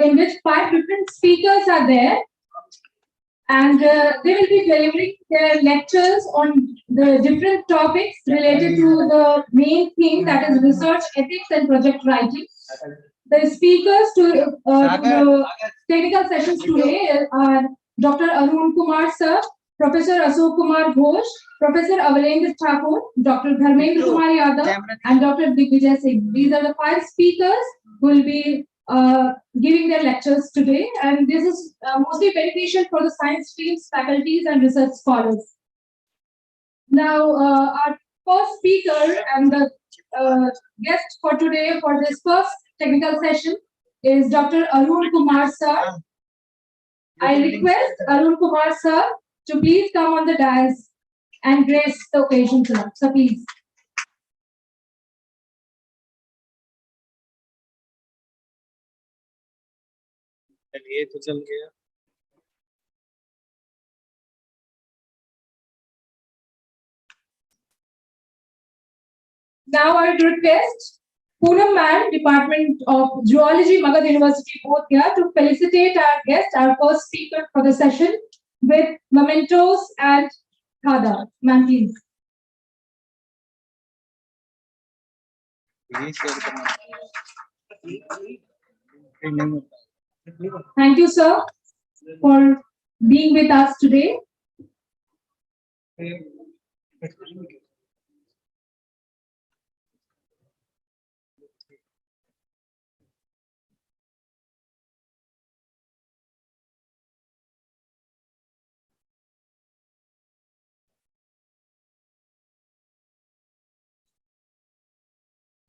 in which 5 different speakers are there, and they will be delivering their lectures on the different topics related to the main theme, that is research ethics and project writing. The speakers to the technical sessions today are Dr. Arun Kumar Sir, Professor Ashok Kumar Ghosh, Professor Avalendra Thakur, Dr. Dharmendra Kumar Yadav, and Dr. Digvijay Singh. These are the 5 speakers who will be giving their lectures today, and this is mostly beneficial for the science streams, faculties, and research scholars. Now, our first speaker and the guest for today for this first technical session is Dr. Arun Kumar Sir. I request Arun Kumar Sir to please come on the dais and grace the occasion, sir. So please. ये तो चल गया. Now I would request Poonam Ma'am, Department of Zoology, Magadh University, both here, to felicitate our guest, our first speaker for the session, with mementos and khada. Ma'am, please. Thank you, sir, for being with us today.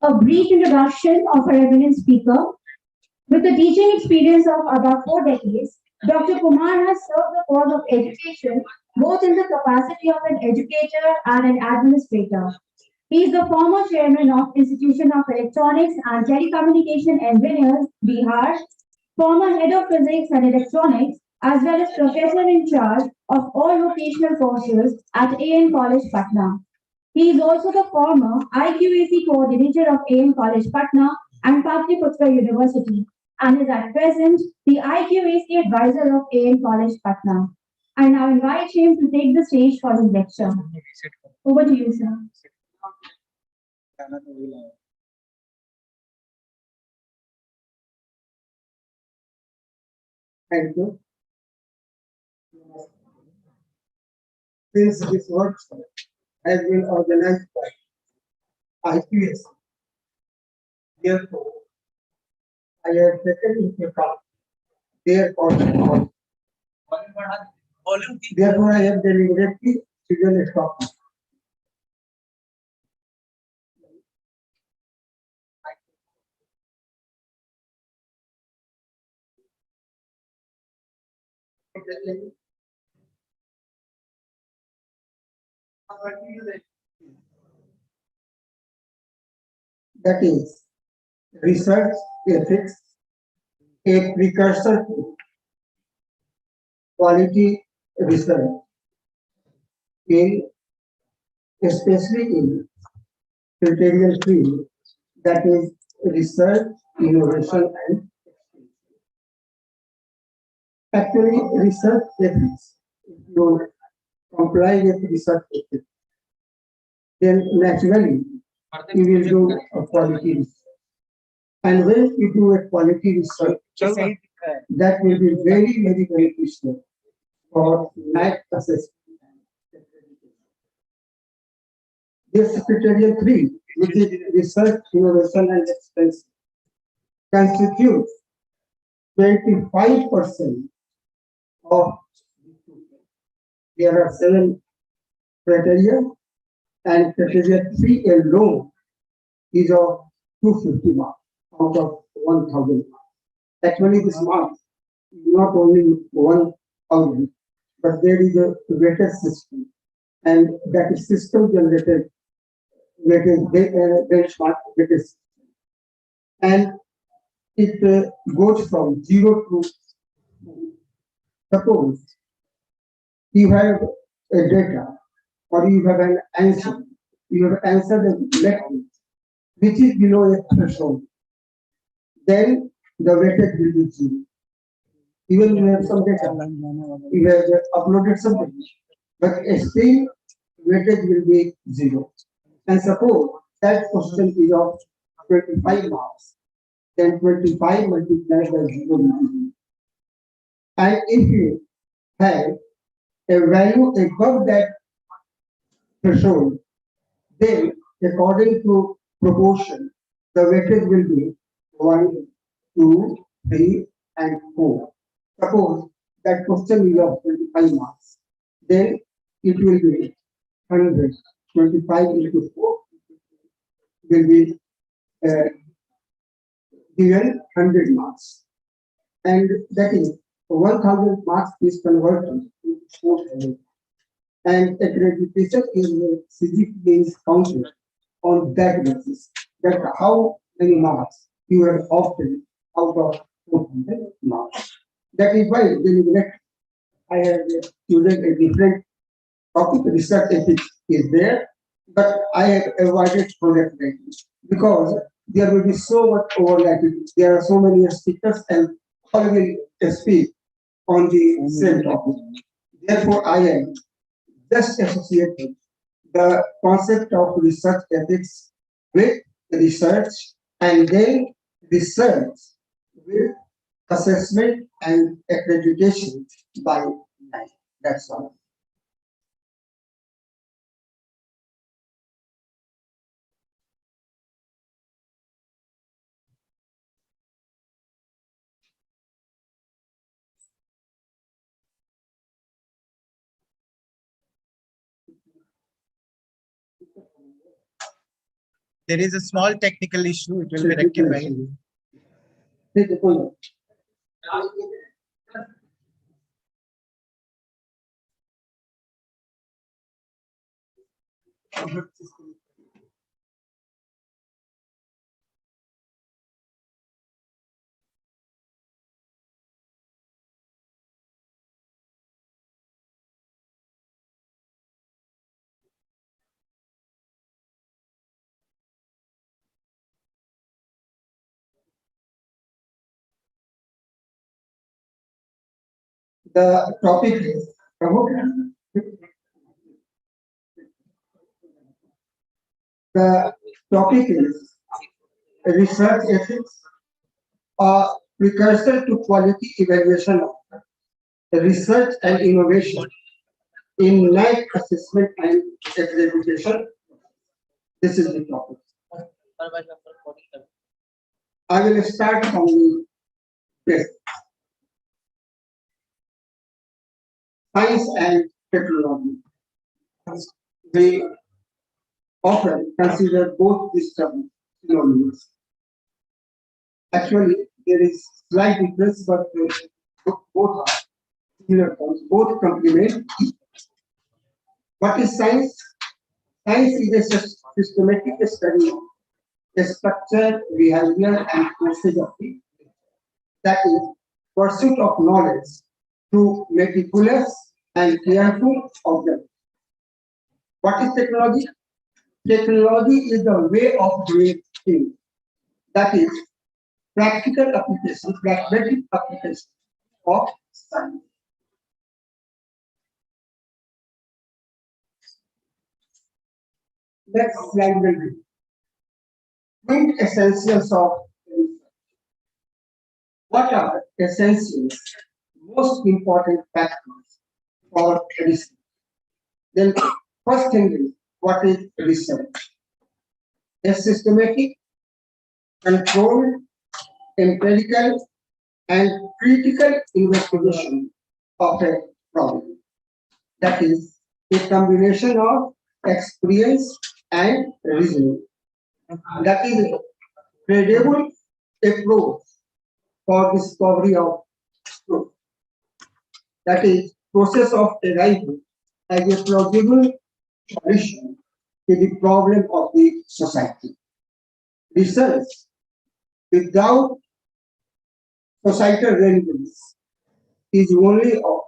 A brief introduction of our eminent speaker. With a teaching experience of about 4 decades, Dr. Kumar has served the cause of education both in the capacity of an educator and an administrator. He is the former chairman of Institution of Electronics and Telecommunication Engineers, Bihar, former head of physics and electronics, as well as professor in charge of all vocational courses at AN College, Patna. He is also the former IQAC coordinator of AN College, Patna and Patliputra University, and is at present the IQAC advisor of AN College, Patna. I now invite him to take the stage for his lecture. Over to you, sir. Thank you. Since this workshop has been organized by IQAC, therefore, I have taken into account their contribution. Therefore, I have deliberately chosen a topic. That is research ethics, a precursor to quality research, especially in critical field, that is research, innovation, and actually research ethics. If you comply with research ethics, then naturally you will do a quality research. And when you do a quality research, that will be very, very beneficial for NAAC assessment. This criterion 3, which is research, innovation, and expense, constitutes 25% of. There are 7 criteria, and criteria 3 alone is of 250 marks out of 1000 marks. Actually, this mark is not only 1000, but there is a weighted system, and that is system generated benchmark weighted system. And it goes from 0 to, suppose you have a data or you have an answer, you have answered a question which is below a threshold, then the weightage will be 0. Even you have some data, you have uploaded something, but still weightage will be 0. And suppose that question is of 25 marks, then 25 multiplied by 0 will be 0. And if you have a value above that threshold, then according to proportion, the weightage will be 1, 2, 3, and 4. Suppose that question is of 25 marks, then it will be 100. 25 into 4 will be uh, given 100 marks. And that is 1000 marks is converted to 400. And accreditation is CGPA is counted on that basis. That how many marks you have obtained out of 400 marks. That is why I have chosen a different topic. Research ethics is there, but I have avoided project writing because there will be so much overlapping. There are so many speakers and all will speak on the same topic. Therefore, I am just associated the concept of research ethics with research and then research with assessment and accreditation by NICE. That's all. There is a small technical issue. It will be rectified. Take the point. The topic is the topic is research ethics, a precursor to quality evaluation of research and innovation in NICE assessment and accreditation. This is the topic. I will start from the basics. Science and technology. We often consider both these terms synonymous. Actually, there is slight difference, but both are similar terms, both complement. What is science? Science is a systematic study of the structure, behavior, and process of the that is pursuit of knowledge through meticulous and careful observation. What is technology? Technology is the way of doing things. That is practical application, pragmatic application of science. Next slide will be quint essentials of research. What are essentials, most important factors for research? Then first thing is, what is research? A systematic, controlled, empirical, and critical investigation of a problem. That is a combination of experience and reasoning. That is a credible approach for discovery of truth. That is process of arriving as a plausible solution to the problem of the society. Research without societal relevance is only of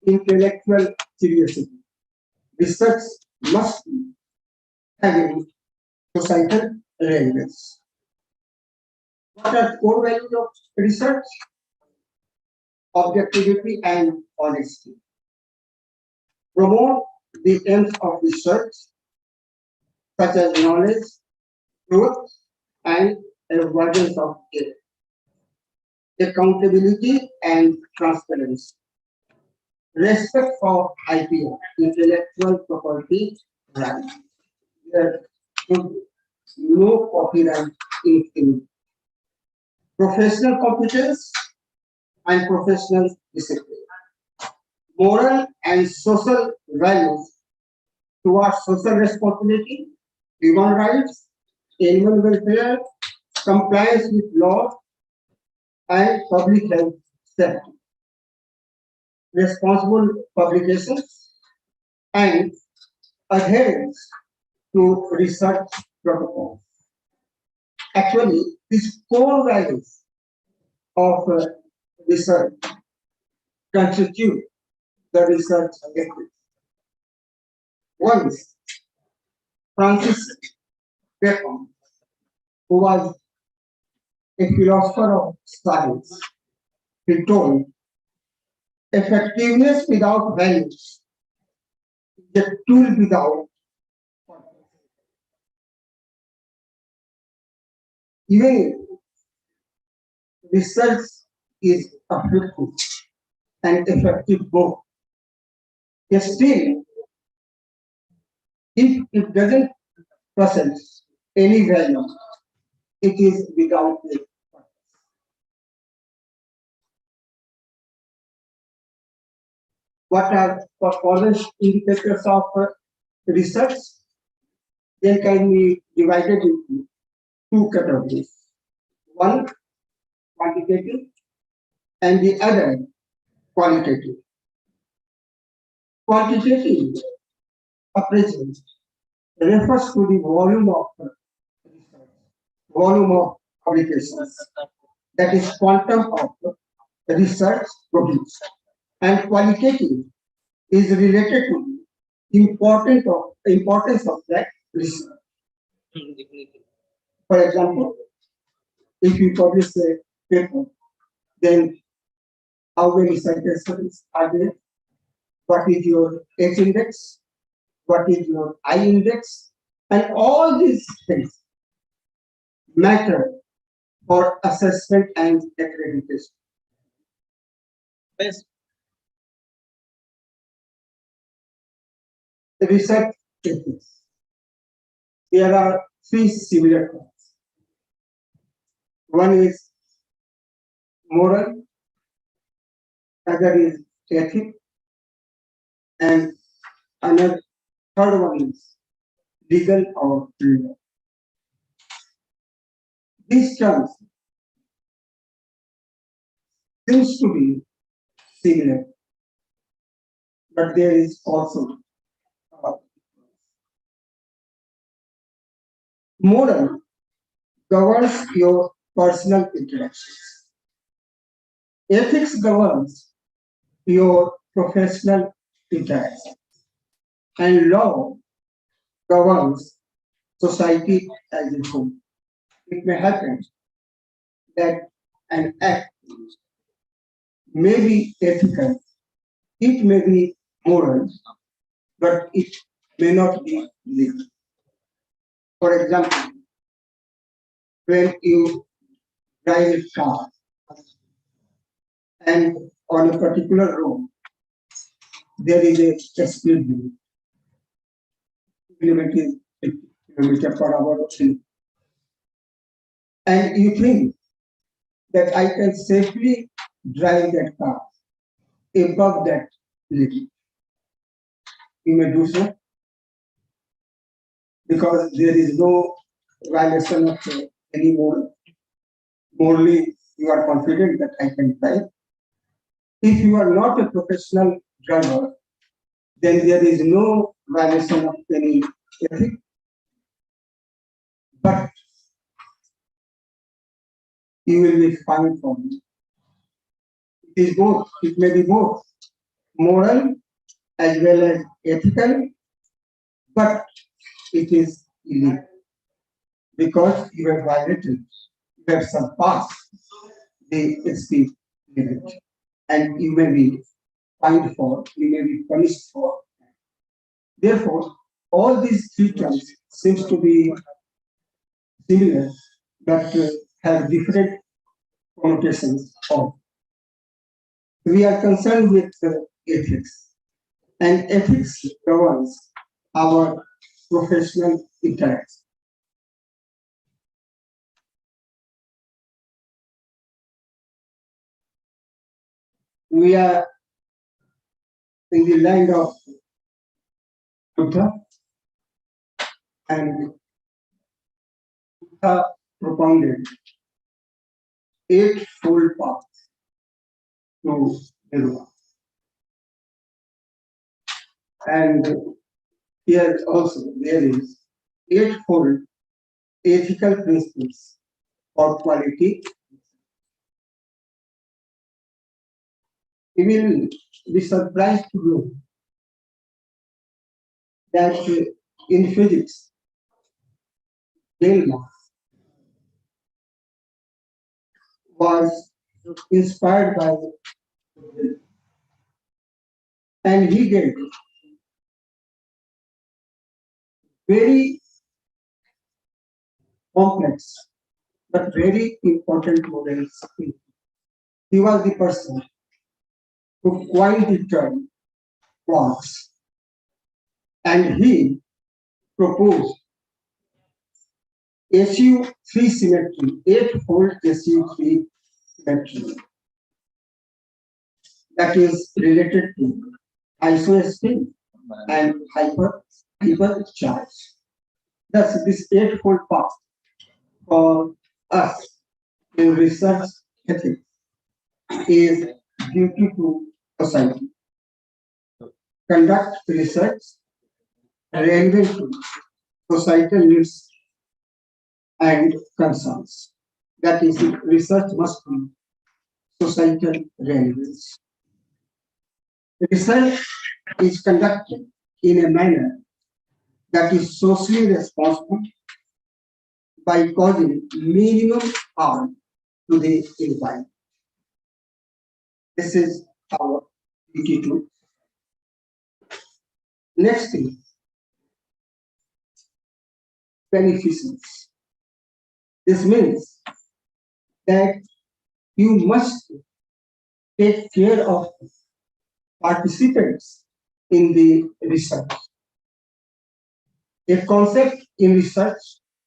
intellectual curiosity. Research must be having societal relevance. What are core values of research? Objectivity and honesty. Promote the aims of research, such as knowledge, truth, and avoidance of error. Accountability and transparency. Respect for IPR, intellectual property rights. There should be no copyright infringement. Professional competence and professional discipline. Moral and social values towards social responsibility, human rights, animal welfare, compliance with law, and public health safety. Responsible publications and adherence to research protocols. Actually, these core values of research constitute the research ethics. Once, Francis Bacon, who was a philosopher of science, he told, effectiveness without values is a tool without purpose. Even if research is a fruitful and effective goal, still, if it doesn't possess any value, it is without a purpose. What are performance indicators of research? They can be divided into two categories. One, quantitative, and the other, qualitative. Quantitative appraisal refers to the volume of research, volume of publications, that is quantum of research produced. And qualitative is related to importance of that research. For example, if you publish a paper, then how many citations are there? What is your H index? What is your I index? And all these things matter for assessment and accreditation. Yes. The research ethics. There are three similar types. One is moral, other is ethic, and another third one is legal or law. These terms seems to be similar, but there is also moral governs your personal interactions. Ethics governs your professional interactions. And law governs society as a whole. It may happen that an act may be ethical, it may be moral, but it may not be legal. For example, when you drive a car and on a particular road there is a speed limit. Limit is 50 kilometers per hour, and you think that I can safely drive that car above that limit. You may do so because there is no violation of any moral. Morally, you are confident that I can drive. If you are not a professional driver, then there is no violation of any ethic. But you will be fined for it. It is both. It may be both moral as well as ethical, but it is illegal because you have violated you have surpassed the speed limit, and you may be fined for, you may be punished for. Therefore, all these three terms seems to be similar, but have different connotations of. We are concerned with ethics, and ethics governs our professional interaction. We are in the land of Buddha, and Buddha propounded eightfold path to Nirvana. And here also there is eightfold ethical principles for quality. You will be surprised to know that in physics, Delma was inspired by, and he gave very complex but very important models. He was the person who coined the term quarks, and he proposed SU3 symmetry, eightfold SU3 symmetry, that is related to isospin and hypercharge. Thus, this eightfold path for us in research ethics is duty to society. Conduct research relevant to societal needs and concerns. That is, research must be societal relevance. Research is conducted in a manner that is socially responsible by causing minimum harm to the environment. This is our duty to. Next thing, beneficence. This means that you must take care of participants in the research. A concept in research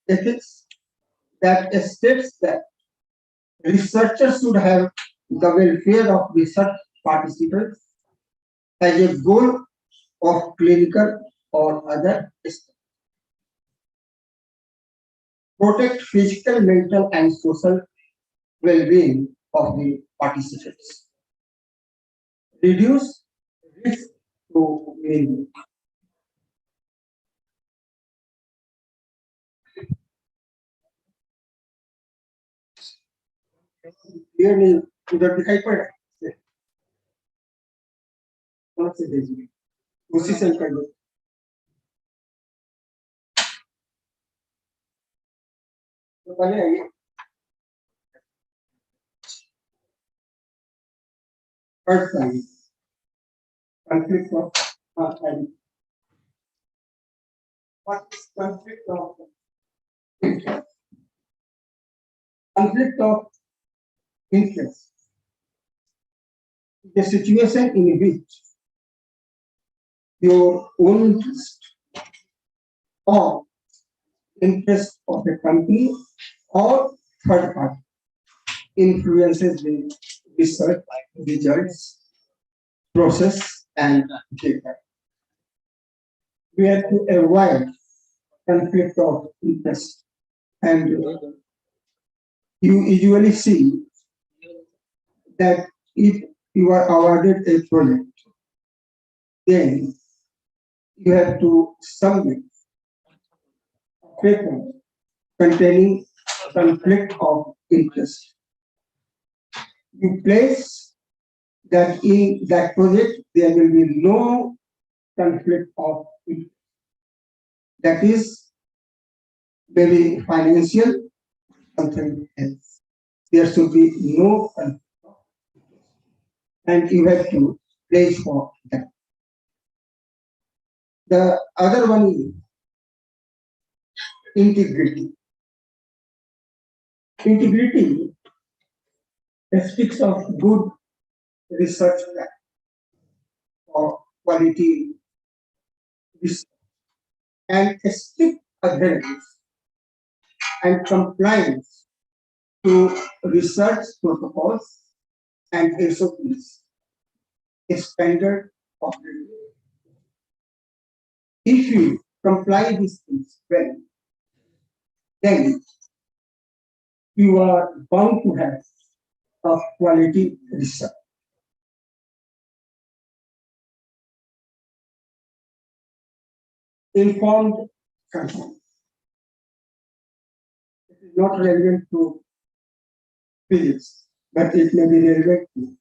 ethics that states that researchers should have the welfare of research participants as a goal of clinical or other study. Protect physical, mental, and social well-being of the participants. Reduce risk to minimum. Clearly, उधर दिखाई पड़ रहा है कौन से देश में उसी से कर दो तो पहले आइए first time conflict of what is conflict of interest? Conflict of interest, the situation in which your own interest or interest of the company or third party influences the research results, process, and data. We have to avoid conflict of interest, and you usually see that if you are awarded a project, then you have to submit a paper containing conflict of interest. You place that in that project there will be no conflict of interest. That is maybe financial something else. There should be no conflict. And you have to pledge for that. The other one is integrity. Integrity speaks of good research or quality research and strict adherence and compliance to research protocols and SOPs, standard of review. If you comply with these well, then you are bound to have a quality research. Informed consent. It is not relevant to physics, but it may be relevant to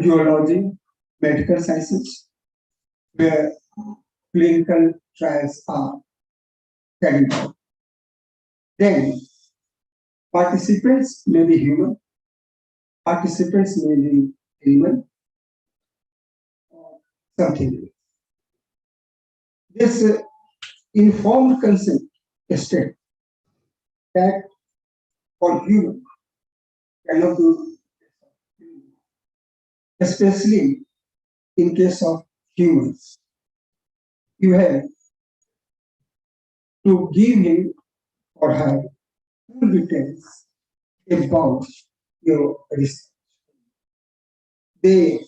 geology, medical sciences, where clinical trials are carried out. Then, participants may be human, participants may be animal, or something else. This informed consent state that for human cannot do, especially in case of humans. You have to give him or her full details about your research. They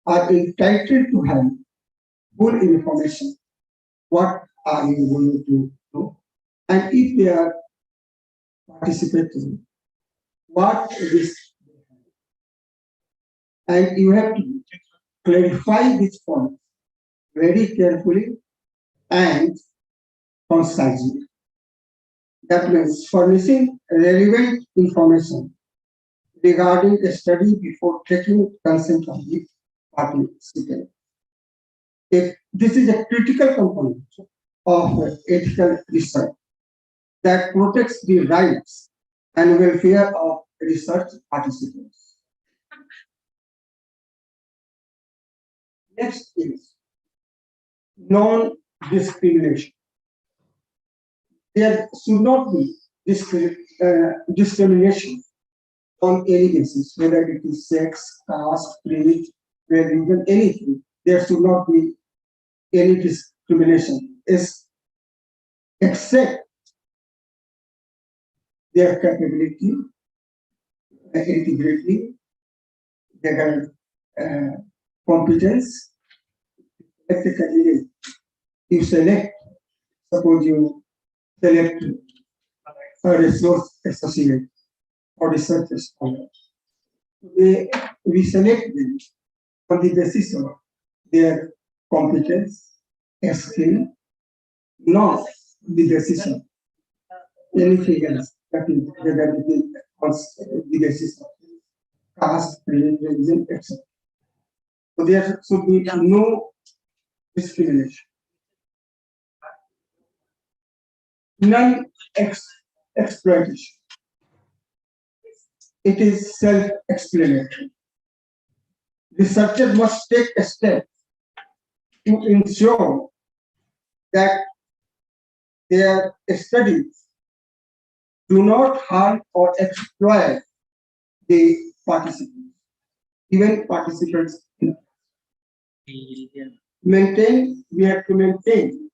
are entitled to have full information. What are you going to do? And if they are participating, what risk they have. And you have to clarify this point very carefully and concisely. That means furnishing relevant information regarding a study before taking consent of the participant. This is a critical component of ethical research that protects the rights and welfare of research participants. Next is non-discrimination. There should not be discrimination on any basis, whether it is sex, caste, creed, religion, anything. There should not be any discrimination, except their capability, integrity, their competence. Ethically, you select, suppose you select a resource associate or research scholar. We select them on the basis of their competence, skill, not the basis of anything else. That is, whether it is on the basis of caste, religion, etc. So there should be no discrimination. Non-exploitation. It is self-explanatory. Researchers must take a step to ensure that their studies do not harm or exploit the participants, even participants. We have to maintain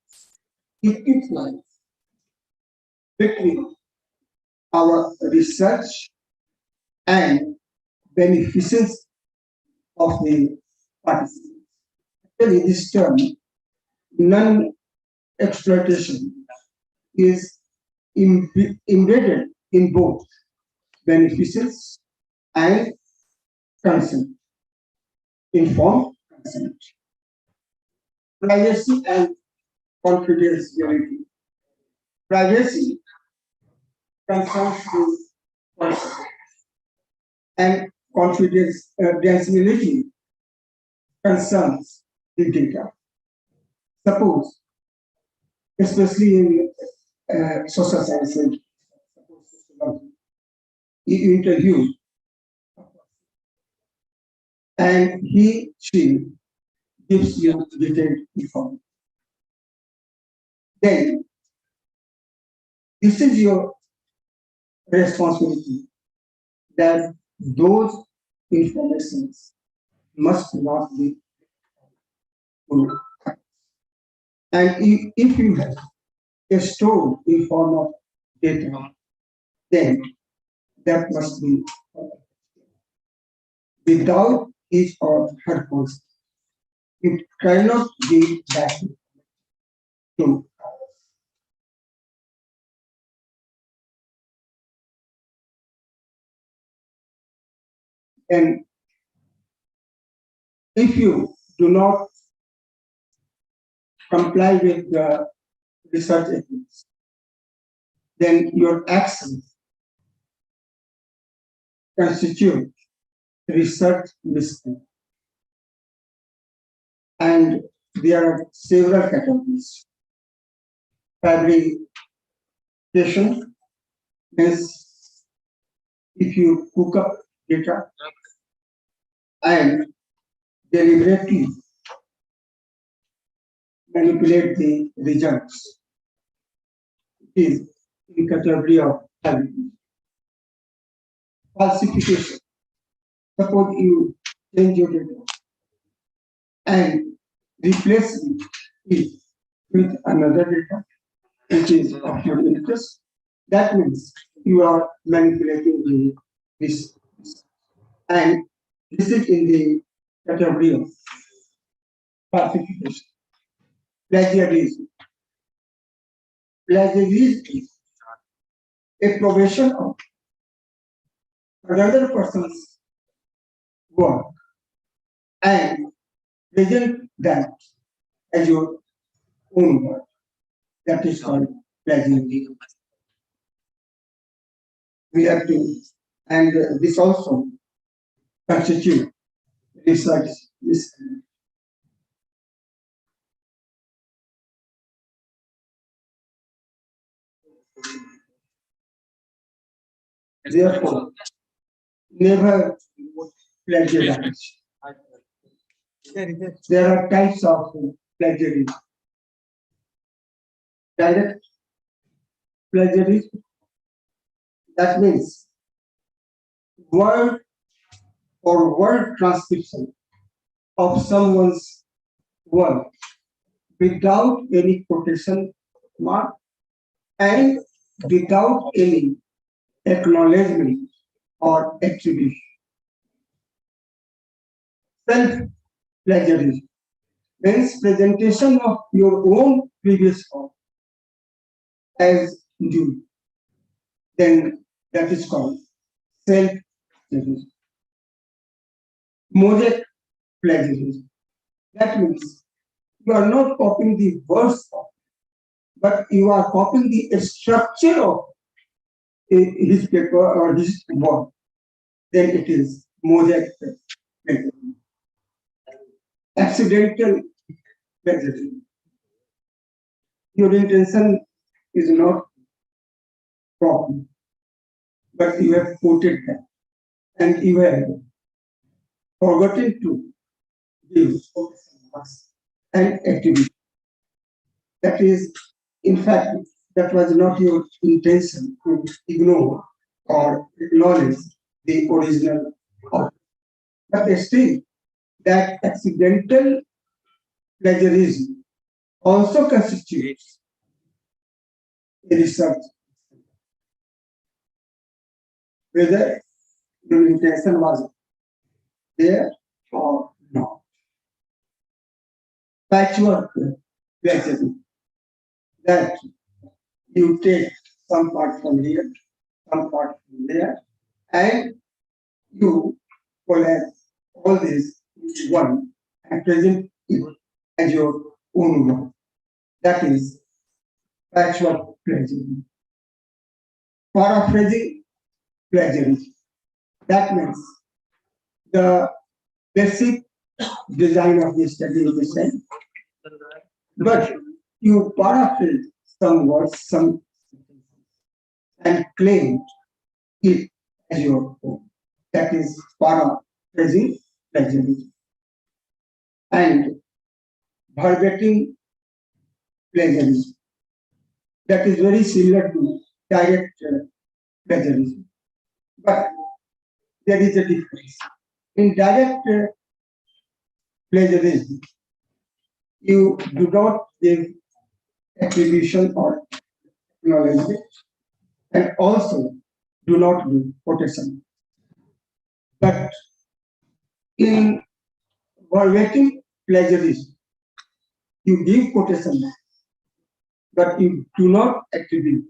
equivalence between our research and beneficence of the participants. Actually, this term, non-exploitation, is embedded in both beneficence and consent, informed consent. Privacy and confidentiality. Privacy concerns the person, and confidentiality concerns the data. Suppose, especially in social sciences, You interview and she gives you detailed information. Then this is your responsibility that those informations must not be full. And if you have a stored in form of data, then that must be without his or her consent. It cannot be back to and if you do not comply with the research ethics, then your actions constitute research mistake. And there are several categories. Fabrication means if you cook up data and deliberately manipulate the results, it is in category of fabrication. Falsification. Suppose you change your data and replace it with another data which is of your interest. That means you are manipulating this and this is in the category of falsification. Plagiarism. Plagiarism is a provision of another person's work and present that as your own work. That is called plagiarism. We have to, and this also constitute research misconduct. Therefore, never plagiarize. There are types of plagiarism. Direct plagiarism, that means word or word transcription of someone's work without any quotation mark and without any acknowledgement or attribution. Self-plagiarism means presentation of your own previous work as due. Then that is called self-plagiarism. Mosaic plagiarism. That means you are not copying the words of, but you are copying the structure of his paper or his work. Then it is mosaic plagiarism. Accidental plagiarism. Your intention is not copy, but you have quoted that and you have forgotten to give an activity. That is, in fact, that was not your intention to ignore or acknowledge the original author. But still, that accidental plagiarism also constitutes a research, whether your intention was there or not. Patchwork plagiarism, that you take some part from here, some part from there, and you collect all this into one and present it as your own work. That is patchwork plagiarism. Paraphrasing plagiarism. That means the basic design of the study is the same, but you paraphrase some words, some and claim it as your own. That is paraphrasing plagiarism. And verbatim plagiarism. That is very similar to direct plagiarism. But there is a difference. In direct plagiarism, you do not give attribution or acknowledgement, and also do not give quotation. But in verbatim plagiarism, you give quotation, but you do not attribute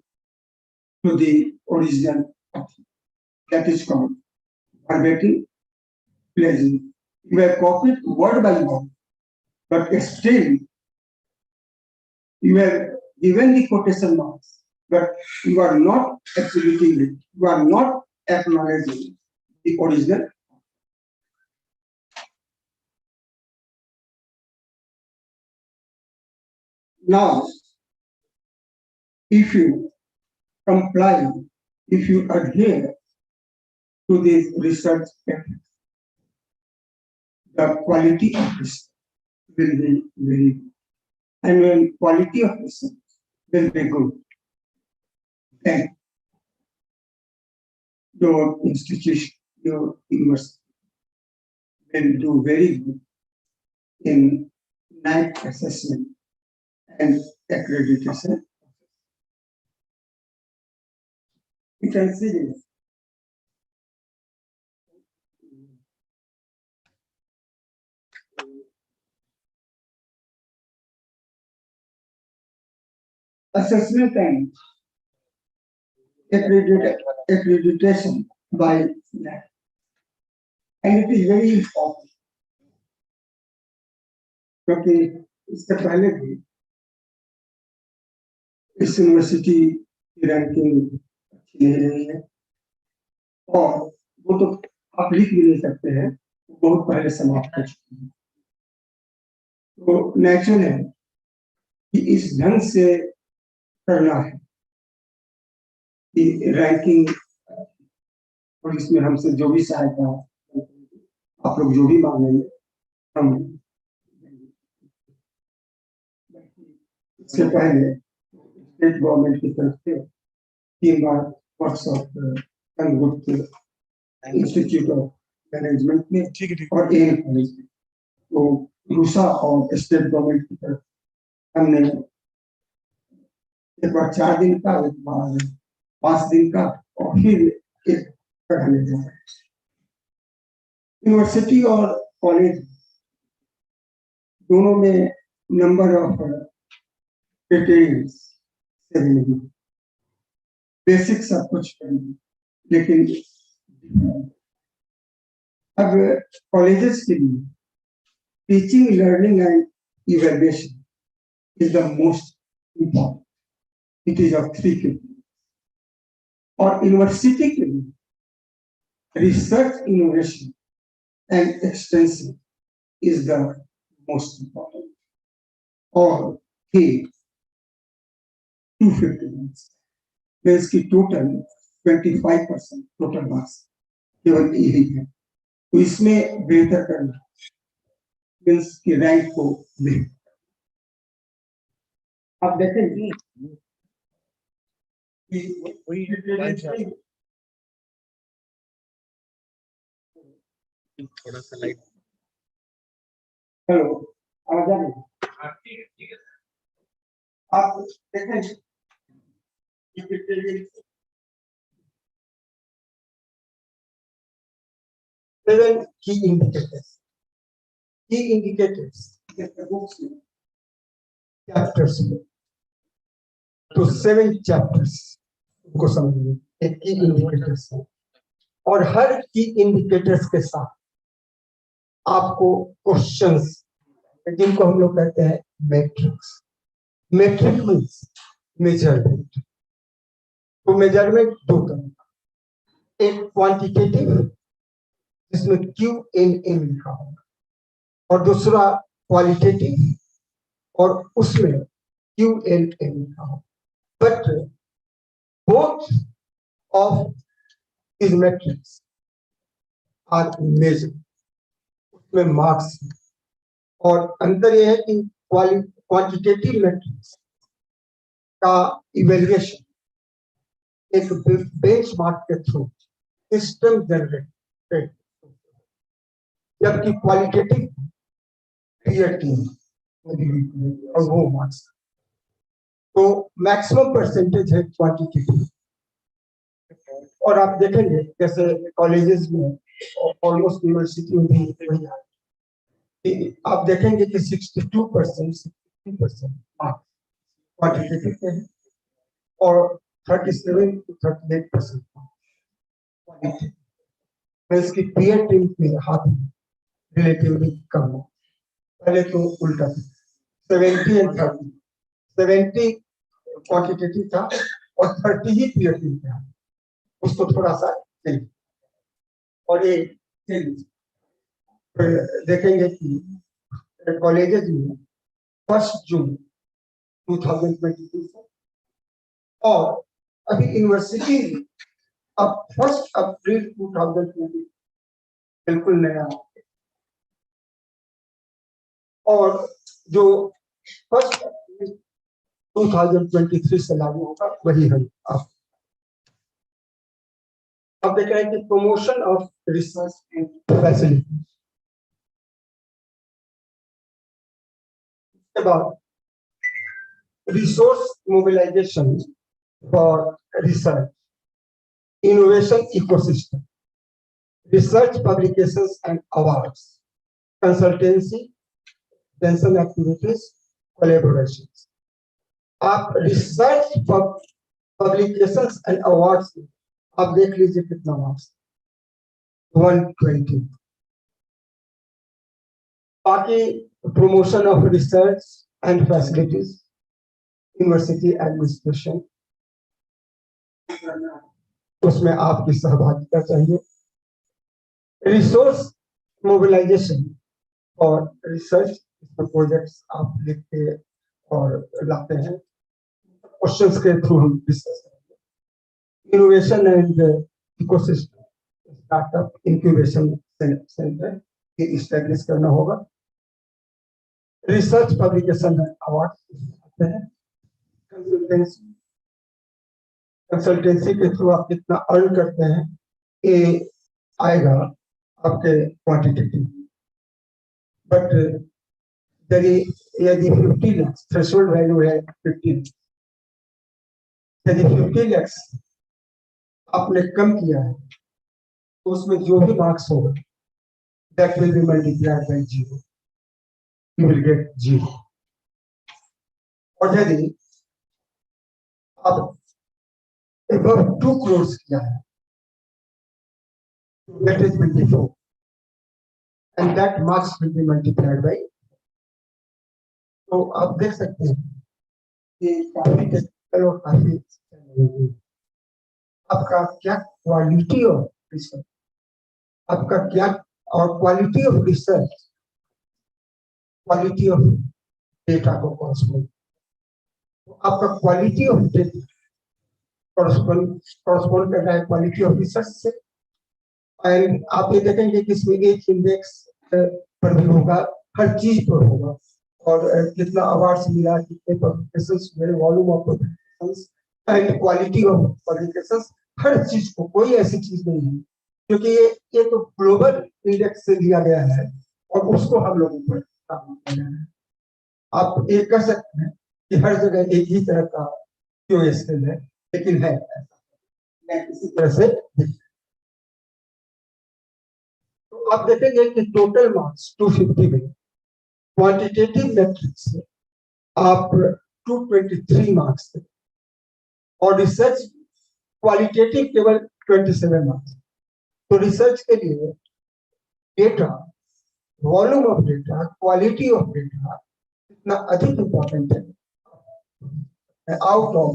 to the original author. That is called verbatim plagiarism. You have copied word by word, but still you have given the quotation marks, but you are not attributing it. You are not acknowledging the original. Now, if you comply, if you adhere to this research ethics, the quality of research will be very good. And when quality of research will be good, then your institution, your university will do very good in NAAC assessment and accreditation. You can see this. Assessment and accreditation by NAAC. And it is very important. क्योंकि इससे पहले भी इस university की ranking अच्छी नहीं रही है, और वो तो आप लिख भी नहीं सकते हैं, बहुत पहले समाप्त कर चुकी है। तो नेचुरल है कि इस ढंग से करना है कि रैंकिंग, और इसमें हमसे जो भी सहायता आप लोग जो भी मांगेंगे हम। इससे पहले स्टेट गवर्नमेंट की तरफ से 3 बार वर्कशॉप संगुप्त इंस्टीट्यूट ऑफ मैनेजमेंट में और एन कॉलेज में, तो रूसा और स्टेट गवर्नमेंट की तरफ हमने एक बार 4 दिन का, एक बार 5 दिन का, और फिर एक पढ़ाने जा रहे हैं। यूनिवर्सिटी और कॉलेज दोनों में नंबर ऑफ डिटेल्स से नहीं, बेसिक सब कुछ करेंगे, लेकिन अब कॉलेजेस के लिए teaching, learning and evaluation is the most important. It is of 3 category. और यूनिवर्सिटी के लिए research, innovation and extension is the most important. और ही 250 मार्क्स, इसकी टोटल 25% टोटल मार्क्स केवल यही है. तो इसमें बेहतर करना, मीन्स की रैंक को बेहतर. आप देखेंगे थोड़ा सा लाइट. हेलो, आवाज आ रही है? आप देखें 7 key indicators. Key indicators जैसे बुक्स में चैप्टर्स में, तो 7 चैप्टर्स को समझिए एक की इंडिकेटर्स है. और हर की इंडिकेटर्स के साथ आपको क्वेश्चंस, जिनको हम लोग कहते हैं मैट्रिक्स. Metric means measurement. तो मेजरमेंट 2 तरह का, एक क्वांटिटेटिव जिसमें QNM लिखा होगा, और दूसरा क्वालिटेटिव और उसमें QLM लिखा होगा. But both of these metrics are measured, उसमें मार्क्स और अंतर यह है कि क्वांटिटेटिव मेट्रिक्स का इवेल्युएशन एक बेंचमार्क के थ्रू सिस्टम जनरेटेड, जबकि क्वालिटेटिव और वो मार्क्स। तो मैक्सिमम परसेंटेज है क्वांटिटेटिव, और आप देखेंगे जैसे कॉलेजेस में ऑलमोस्ट यूनिवर्सिटी में भी वही है कि आप देखेंगे कि 62% 60% क्वांटिटेटिव के हैं और 37 to 38% क्वालिटेटिव। इसकी पीयर टीम के हाथ में रिलेटिवली कम है, पहले तो उल्टा था 70 and 30, 70 क्वांटिटेटिव था और 30 ही पीयर टीम के हाथ, उसको थोड़ा सा चेंज और ये चेंज देखेंगे कि कॉलेजेस में 1 जून 2022 से और अभी यूनिवर्सिटी में अब 1 अप्रैल 2020 बिल्कुल नया, और जो 1 अप्रैल 2023 से लागू होगा वही है। अब देख रहे हैं कि promotion of research and facility के बाद resource mobilization for research, innovation ecosystem, research publications and awards, consultancy, pension activities, collaborations. आप रिसर्च पब्लिकेशंस एंड अवार्ड्स आप देख लीजिए कितना मार्क्स 120। बाकी promotion of research and facilities, university administration, उसमें आपकी सहभागिता चाहिए। रिसोर्स मोबिलाइजेशन और रिसर्च प्रोजेक्ट्स आप लिख के और लाते हैं, क्वेश्चंस के थ्रू हम डिस्कस करेंगे। Innovation and ecosystem, startup incubation centre ये इस्टेब्लिश करना होगा। रिसर्च पब्लिकेशन अवार्ड आते हैं। कंसल्टेंसी के थ्रू आप कितना अर्न करते हैं ये आएगा आपके क्वांटिटेटिव, बट यदि 50 लाख थ्रेशोल्ड वैल्यू है 50 लाख, यदि 50 लाख आपने कम किया है तो उसमें जो भी मार्क्स होगा that will be multiplied by 0, you will get 0। और यदि आप above 2 crores किया है that is 24 and that marks will be multiplied by, तो आप देख सकते हैं कि काफी टेक्निकल और काफी आपका क्या क्वालिटी ऑफ रिसर्च, आपका क्या और quality of research quality of data को कॉरस्पॉन्ड, आपका क्वालिटी ऑफ डेटा कॉरस्पॉन्ड कर रहा है क्वालिटी ऑफ रिसर्च से। एंड आप ये देखेंगे कि इसमें एक इंडेक्स पर भी होगा, हर चीज पर होगा, और कितना अवार्ड्स मिला, कितने पब्लिकेशंस हुए, volume of publications and quality of publications, हर चीज को, कोई ऐसी चीज नहीं है क्योंकि ये तो ग्लोबल इंडेक्स से लिया गया है और उसको हम लोग ऊपर काम कर रहे हैं। आप ये कह सकते हैं कि हर जगह एक ही तरह का क्यों स्केल है, लेकिन है इसी तरह से। तो आप देखेंगे कि टोटल मार्क्स 250 में क्वांटिटेटिव मैट्रिक्स से आप 223 मार्क्स थे और रिसर्च क्वालिटेटिव केवल 27 मार्क्स। तो रिसर्च के लिए data, volume of data, quality of data इतना अधिक इंपॉर्टेंट है। आउट ऑफ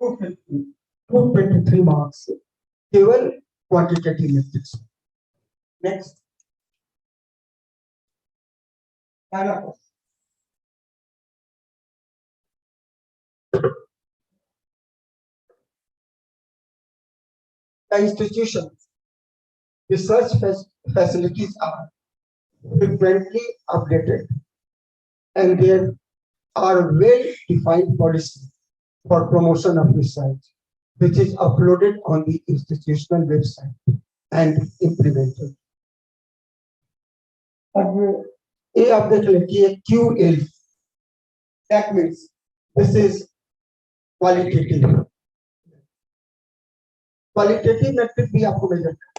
223 मार्क्स केवल quantitative matrix. Next The institutions, research facilities are frequently updated, and there are well-defined policies for promotion of research, which is uploaded on the institutional website and implemented. अब ये आप देख लें कि QL, that means this is qualitative. Qualitative metric भी आपको मिल जाता है,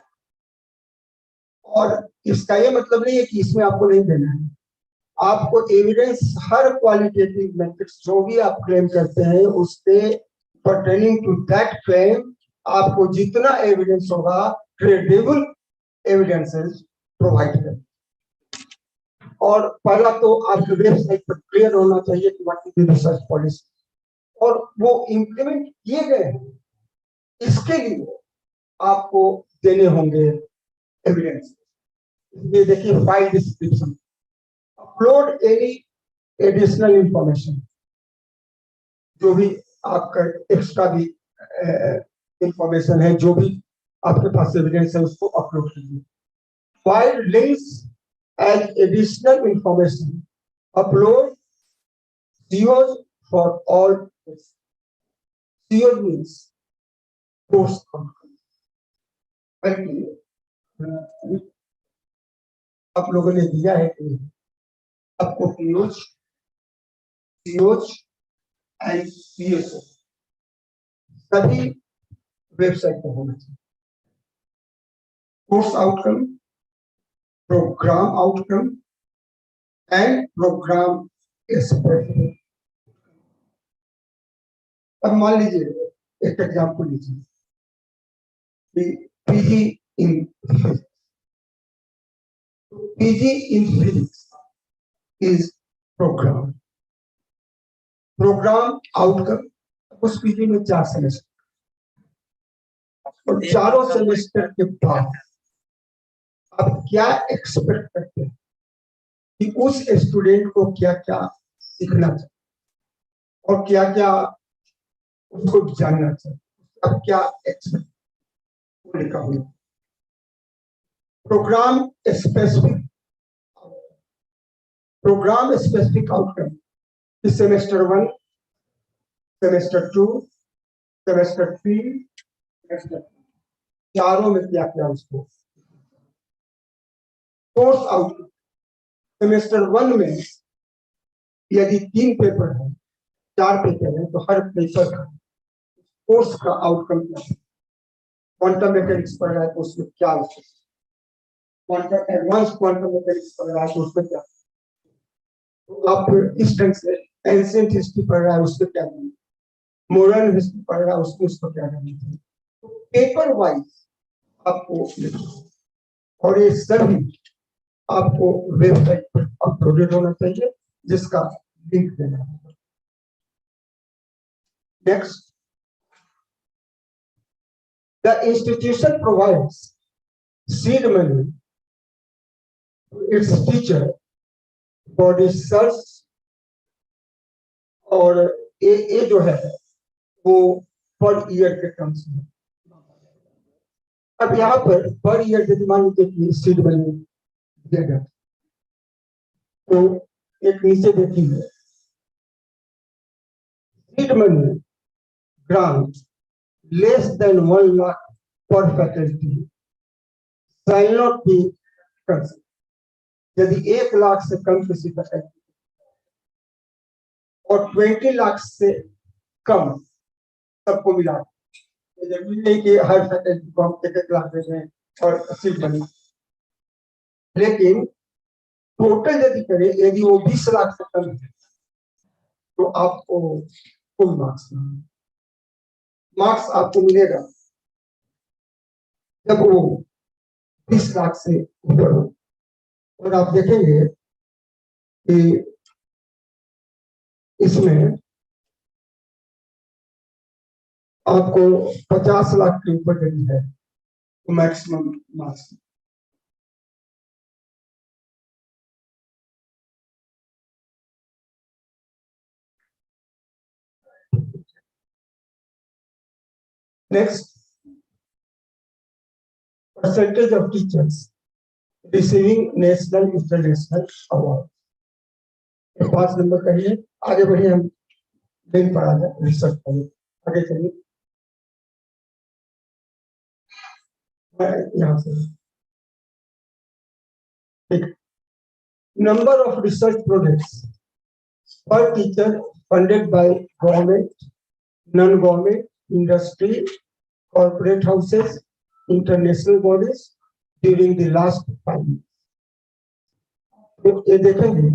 और इसका ये मतलब नहीं है कि इसमें आपको नहीं देना है, आपको एविडेंस हर क्वालिटेटिव मैट्रिक्स जो भी आप क्लेम करते हैं उसके परटेनिंग टू दैट क्लेम आपको जितना एविडेंस होगा क्रेडिबल एविडेंसेस प्रोवाइड करें। और पहला तो आपके वेबसाइट पर क्लियर होना चाहिए कि what is the research policy, और वो इम्प्लीमेंट किए गए हैं, इसके लिए आपको देने होंगे एविडेंस। ये देखिए file description, upload any additional information, जो भी आपका एक्स्ट्रा भी इंफॉर्मेशन है, जो भी आपके पास एविडेंस है उसको अपलोड कीजिए। File links as additional information, upload COs for all. CO means course outcome. आप लोगों ने दिया है कि आपको POs, COs एंड PSO सभी वेबसाइट पर होना चाहिए। Course outcome, program outcome and program specific. अब मान लीजिए एक एग्जांपल लीजिए, PG in physics. PG in physics is program outcome. उस पीजी में 4 सेमेस्टर, और चारों सेमेस्टर के बाद आप क्या एक्सपेक्ट करते हैं कि उस स्टूडेंट को क्या क्या सीखना चाहिए और क्या क्या उसको जानना चाहिए, अब क्या एक्सपेक्ट लिखा हुआ। प्रोग्राम स्पेसिफिक आउटकम इस सेमेस्टर 1, सेमेस्टर 2, सेमेस्टर 3, सेमेस्टर चारों में क्या क्या उसको। कोर्स आउटकम सेमेस्टर 1 में यदि 3 पेपर है, 4 पेपर है, तो हर पेपर का कोर्स का आउटकम क्या है। क्वांटम मैकेनिक्स पढ़ रहा है तो उसमें क्या, क्वांटम एडवांस क्वांटम मैकेनिक्स पढ़ रहा है तो उसमें क्या, तो आप इस ढंग से एंशिएंट हिस्ट्री पढ़ रहा है उसमें क्या करना, मॉडर्न हिस्ट्री पढ़ रहा है उसको क्या करना। तो पेपर वाइज आपको और ये सभी आपको वेबसाइट पर अपलोडेड होना चाहिए, जिसका लिंक देना होगा। Next, the institution provides seed money to its teacher for research, और ये जो है वो पर ईयर के टर्म्स में। अब यहाँ पर ईयर यदि मान लीजिए सीड मनी दिया गया, तो एक नीचे देखिए, seed money grant less than 1 lakh per faculty shall not be considered. यदि 1 लाख से कम किसी फैकल्टी और 20 लाख से कम सबको मिला, जरूरी नहीं कि हर फैकल्टी को हम 1 लाख दे दें और सीट बनी, लेकिन टोटल यदि करें, यदि वो 20 लाख से कम है तो आपको फुल मार्क्स आपको मिलेगा जब वो 20 लाख से ऊपर हो। और आप देखेंगे कि इसमें आपको 50 लाख के ऊपर यदि है तो maximum marks. Next, percentage of teachers receiving national international award. 5 number कहिए, आगे बढ़िए, हम दिन पढ़ा जाए, रिसर्च करिए, आगे चलिए। यहाँ से number of research projects per teacher funded by government, non-government, industry, corporate houses, international bodies during the last 5 years. तो ये देखेंगे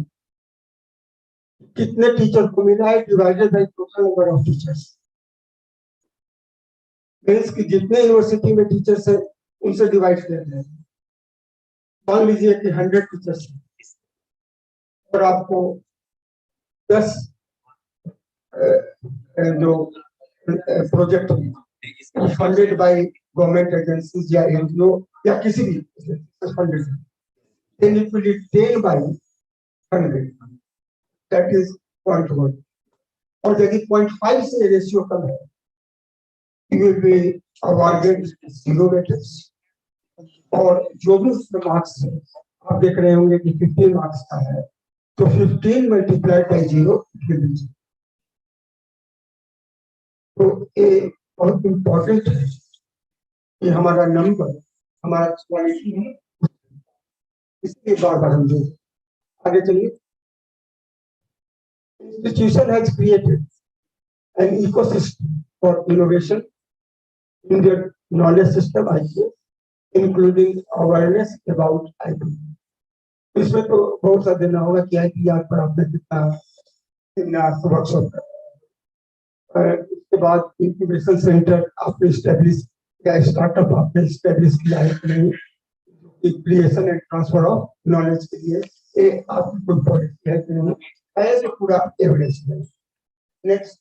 कितने टीचर को मिला है divided by total number of teachers. Means कि जितने यूनिवर्सिटी में टीचर्स है उनसे डिवाइड कर रहे हैं। मान लीजिए कि 100 टीचर्स और आपको 10 जो project funded by government agencies या एनजीओ या किसी भी funded, then it will be 10 by 100, that is 0.1, और यदि 0.5 से रेशियो कम है you will be awarded 0 weightage, और जो भी उसमें मार्क्स है आप देख रहे होंगे कि 15 मार्क्स का है तो 15 multiplied by 0 it will be 0. तो ये बहुत इंपॉर्टेंट है कि हमारा नंबर हमारा क्वालिटी है, इसके बार बार हम देखें। आगे चलिए। Institution has created an ecosystem for innovation in their knowledge system IQ, including awareness about IP. इसमें तो बहुत सा देना होगा कि IPR पर आपने कितना सेमिनार वर्कशॉप कर, इसके बाद इंक्यूबेशन सेंटर आपने स्टैब्लिश या स्टार्टअप आपने स्टैब्लिश किया है कि नहीं, creation and transfer of knowledge के लिए ये आपकी कोई पॉलिसी है कि नहीं, ऐसे पूरा एविडेंस है। नेक्स्ट,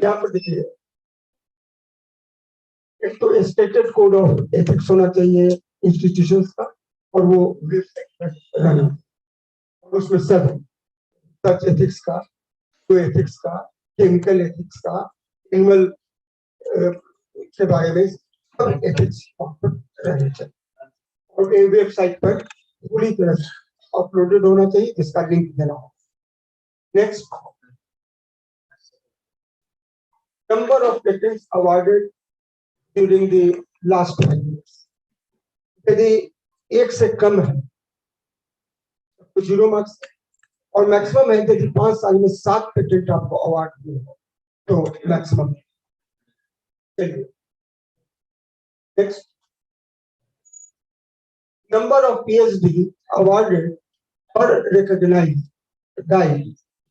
यहाँ पर देखिए, एक तो स्टेटेड कोड ऑफ एथिक्स होना चाहिए इंस्टीट्यूशंस का, और वो वेबसाइट पर रहना, और उसमें सब सच एथिक्स का, तो एथिक्स का, केमिकल एथिक्स का, एनिमल के बारे में सब एथिक्स रहने चाहिए, और ये वेबसाइट पर पूरी तरह से अपलोडेड होना चाहिए, जिसका लिंक देना हो। Next, number of patents awarded during the last 5 years, यदि 1 से कम है तो 0 मार्क्स, और मैक्सिमम है यदि 5 साल में 7 पेटेंट आपको अवार्ड दिए हो तो मैक्सिमम। चलिए next, number of PhD awarded और recognised guide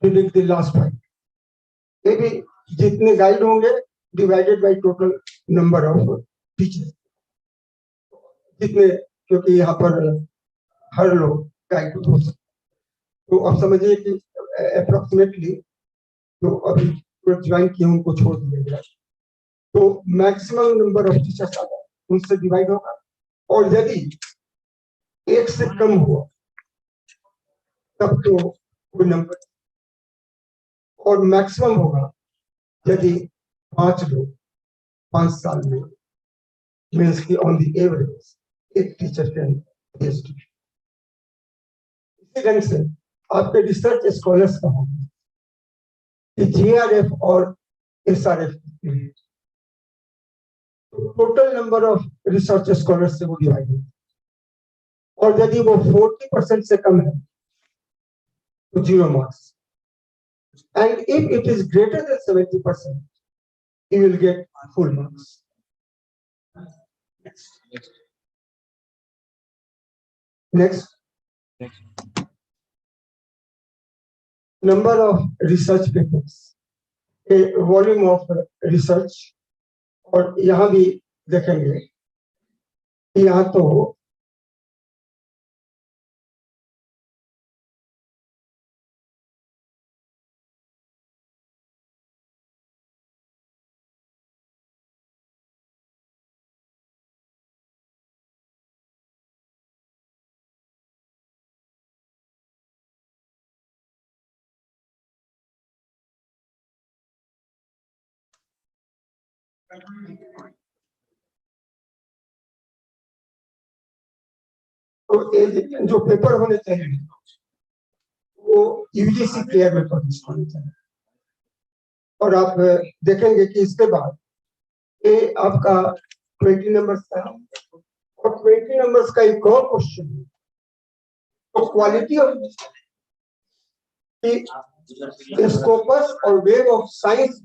during the last 5, ये भी जितने गाइड होंगे divided by total number of teacher, जितने, क्योंकि यहाँ पर हर लोग गाइड हो सकते, तो आप समझिए कि अप्रोक्सीमेटली जो अभी ज्वाइन किए उनको छोड़ दिया गया, तो मैक्सिमम नंबर ऑफ टीचर्स आ गए उनसे डिवाइड होगा, और यदि 1 से कम हुआ तब तो कोई नंबर, और मैक्सिमम होगा यदि 5 लोग 5 साल में, मीन्स की ऑन द एवरेज एक टीचर कैन PhD। इसी ढंग से आपके रिसर्च स्कॉलर्स का होगा कि GRF और SRF, total number of research scholars से वो डिवाइड है, और यदि वो 40% से कम है तो 0 marks, and if it is greater than 70% you will get full marks. Next, number of research papers, a volume of research, और यहाँ भी देखेंगे, यहाँ तो तो जो पेपर होने चाहिए वो यूजीसी क्लियर में पब्लिश होने चाहिए। और आप देखेंगे कि इसके बाद ये आपका 20 नंबर्स का है और 20 नंबर्स का एक और क्वेश्चन है। तो क्वालिटी ऑफ स्कोपस और वेव ऑफ साइंस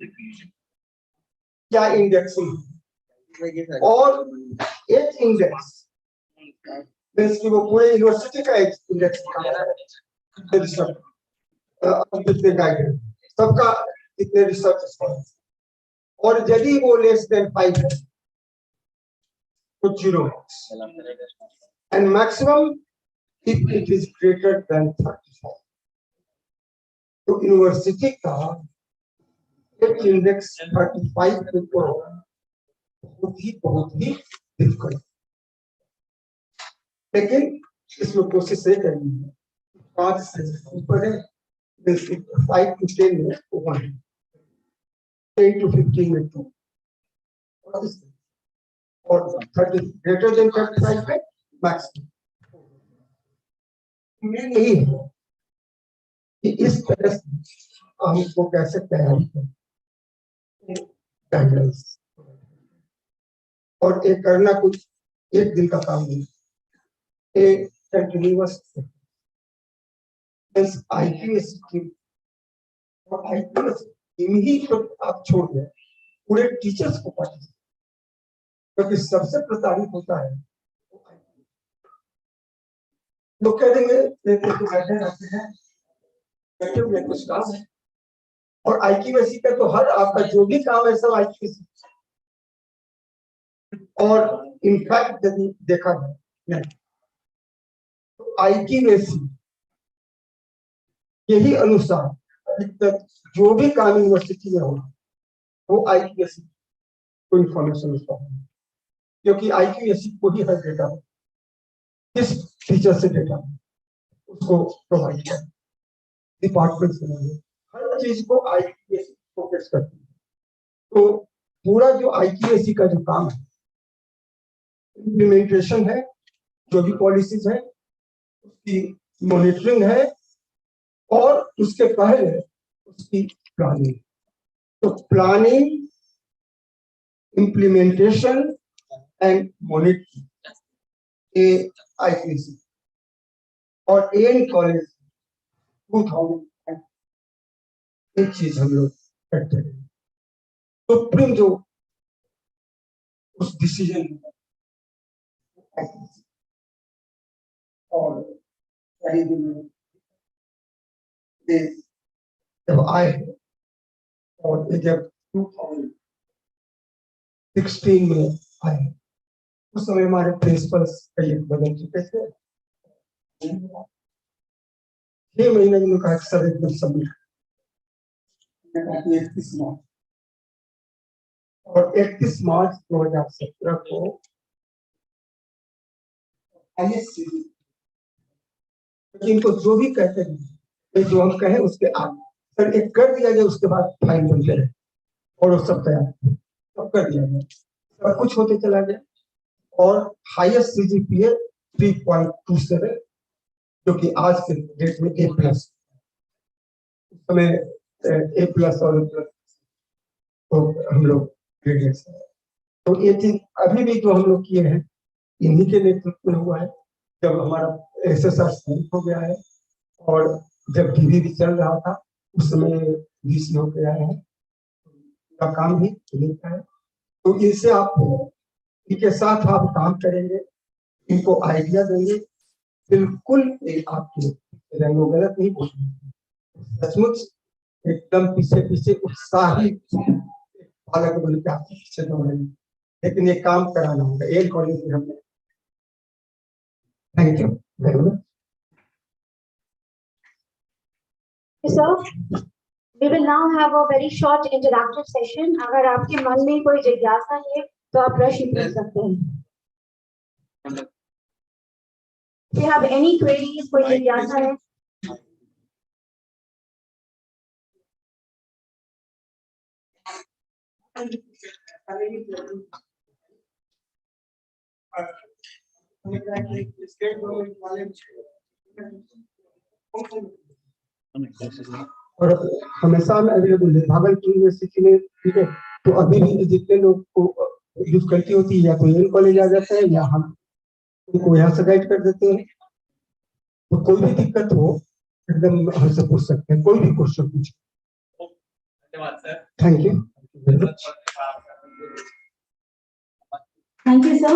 क्या इंडेक्सिंग और एच इंडेक्स मींस कि वो पूरे यूनिवर्सिटी का एक इंडेक्स कितने गाइडेड सबका कितने रिसर्च स्कॉलर्स और यदि वो लेस देन 5 है तो 0 and maximum if it is greater than 35। तो यूनिवर्सिटी का एक इंडेक्स 35 के ऊपर बहुत ही डिफिकल्ट, लेकिन इसमें कोशिश ये करनी है 5 से ऊपर है 5 to 10 में 1, 10 to 15 में 2 और 30 ग्रेटर देन 35 में मैक्सिमम। मेन यही है कि इस तरह से हमको कैसे तैयारी करें गाइडलाइंस और एक करना कुछ एक दिन का काम नहीं, एक कंटिन्यूअस आईक्यूएस टीम और आईक्यूएस टीम ही तो आप छोड़ दें पूरे टीचर्स को पार्टिसिपेट, क्योंकि सबसे प्रताड़ित होता है लोग कह देंगे तो बैठे रहते हैं बैठे हुए कुछ काम है और आईक्यूएस का तो हर आपका जो भी काम है सब आईक्यूएस। और इनफैक्ट यदि देखा जाए तो आईक्यूएस यही अनुसार अधिकतर जो भी काम यूनिवर्सिटी में होगा वो आईक्यूएस को इंफॉर्मेशन उसका होगा, क्योंकि आईक्यूएस को ही हर डेटा किस टीचर से डेटा उसको प्रोवाइड कर डिपार्टमेंट से हर चीज को आईक्यूएस फोकस करती है। तो पूरा जो आईक्यूएस का जो काम है इम्प्लीमेंटेशन है, जो भी पॉलिसीज है उसकी मॉनिटरिंग है और उसके पहले उसकी प्लानिंग। तो planning, implementation and monitoring IQAC और एन कॉलेज 2000 एक चीज हम लोग करते हैं। सुप्रीम जो उस डिसीजन और जब आए और जब 2016 में आए उस समय हमारे प्रिंसिपल्स कई बदल चुके थे। 6 महीने में कहा सर एकदम सबमिट 31 मार्च और 31 मार्च 2017 को इनको जो भी कहते हैं जो हम कहें उसके आगे सर एक कर दिया जाए उसके बाद फाइल बनते रहे और वो सब तैयार सब कर दिया जाए, सब कुछ होते चला गया और हाईएस्ट सीजीपीए 3.27 जो कि आज के डेट में A+ समय A+ और A+ तो हम लोग ग्रेजुएट हैं। तो ये चीज अभी भी जो हम लोग किए हैं इन्हीं के नेतृत्व में हुआ है। जब हमारा SSR स्थापित हो गया है और जब डीवी भी चल रहा था उस समय 20 लोग के आए हैं का काम भी इन्हीं का है। तो इनसे आप इनके साथ आप काम करेंगे, इनको आइडिया देंगे, बिल्कुल आपके रंगो गलत नहीं बोलेंगे, सचमुच एकदम पीछे पीछे उत्साही बालक बन के आपके पीछे दौड़ेंगे, लेकिन ये काम कराना होगा एल कॉलेज में हमने। Thank you very much. Sir, we will now have a very short interactive session. अगर आपके मन में कोई जिज्ञासा है तो आप प्रश्न पूछ सकते हैं। If you have any queries, कोई जिज्ञासा है और हमेशा में अवेलेबल है भागलपुर यूनिवर्सिटी में, ठीक है। तो अभी भी जितने लोग को डिफिकल्टी होती है या तो एन कॉलेज आ जाता है या हम उनको यहाँ से गाइड कर देते हैं। तो कोई भी दिक्कत हो एकदम हमसे पूछ सकते हैं, कोई भी क्वेश्चन पूछ। धन्यवाद sir. Thank you. Thank you, sir.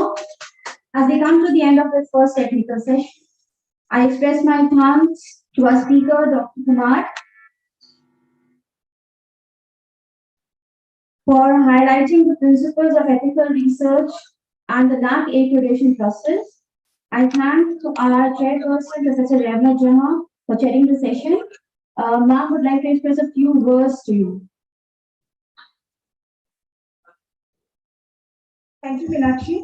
As we come to the end of this first technical session, I express my thanks to our speaker, Dr. Kumar, for highlighting the principles of ethical research and the NAC accreditation process. I thank our chairperson, Professor Ravna Jahan, for chairing the session. Ma'am would like to express a few words to you. Thank you, Meenakshi.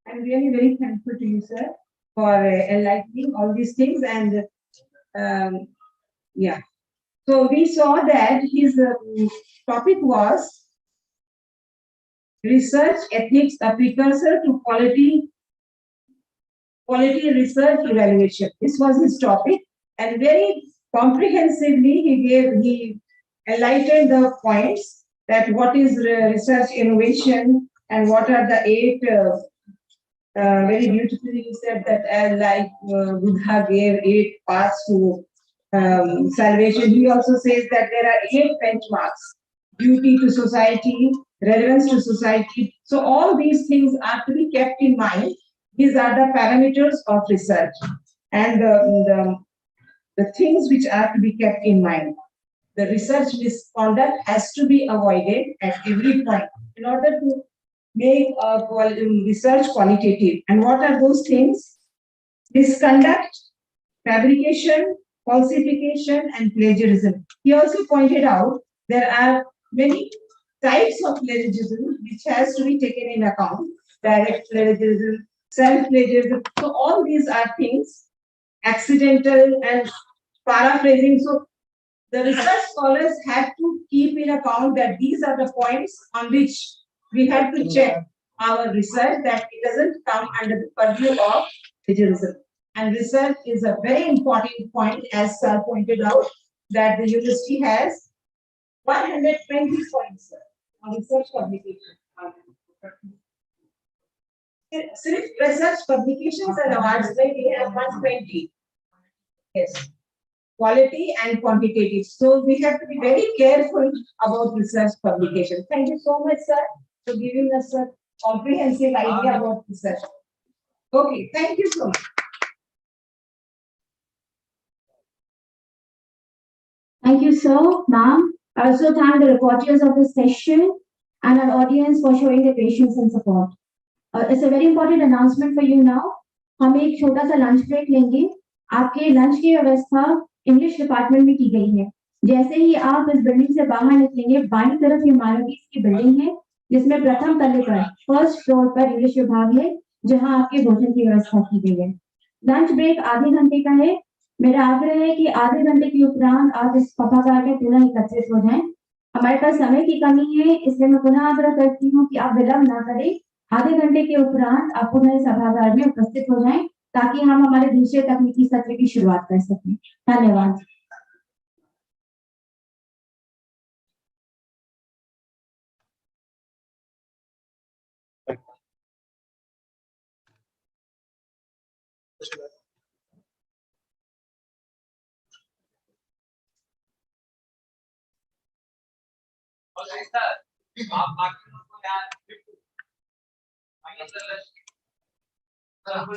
I'm really very thankful to you, sir, for enlightening all these things. And yeah, so we saw that his topic was research ethics, a precursor to quality research evaluation. This was his topic, and very comprehensively he enlightened the points that what is research innovation and what are the 8 very beautifully you said that like Buddha gave 8 paths to salvation. He also says that there are 8 benchmarks: duty to society, relevance to society. So all these things are to be kept in mind. These are the parameters of research and the things which are to be kept in mind. The research misconduct has to be avoided at every point in order to make research qualitative. And what are those things? Misconduct, fabrication, falsification, and plagiarism. He also pointed out there are many types of plagiarism which has to be taken in account: direct plagiarism, self-plagiarism. So all these are things, accidental and paraphrasing. So the research scholars have to keep in account that these are the points on which we have to check our research, that it doesn't come under the purview of plagiarism. And research is a very important point, as sir pointed out, that the university has 120 points on research publication. Research publications and awards, we have 120. Yes. Quality and quantitative. So we have to be very careful about research publication. Thank you so much, sir, for giving us a comprehensive idea about research. Okay, thank you so much. Thank you, sir, ma'am. I also thank the reporters of this session and our audience for showing their patience and support. It's a very important announcement for you now. हम एक छोटा सा lunch break लेंगे। आपके lunch की व्यवस्था English department में की गई है। जैसे ही आप इस बिल्डिंग से बाहर निकलेंगे, बाईं तरफ ये मानवीय की बिल्डिंग है, जिसमें प्रथम तल्ले पर फर्स्ट फ्लोर पर इंग्लिश विभाग है, जहां आपके भोजन की व्यवस्था की गई है। लंच ब्रेक आधे घंटे का है। मेरा आग्रह है कि आधे घंटे के उपरांत आप इस सभागार में पुनः एकत्रित हो जाएं। हमारे पास समय की कमी है, इसलिए मैं पुनः आग्रह करती हूँ कि आप विलंब ना करें। आधे घंटे के उपरांत आप पुनः सभागार में उपस्थित हो जाएं, ताकि हम हमारे दूसरे तकनीकी सत्र की शुरुआत कर सकें। धन्यवाद। आप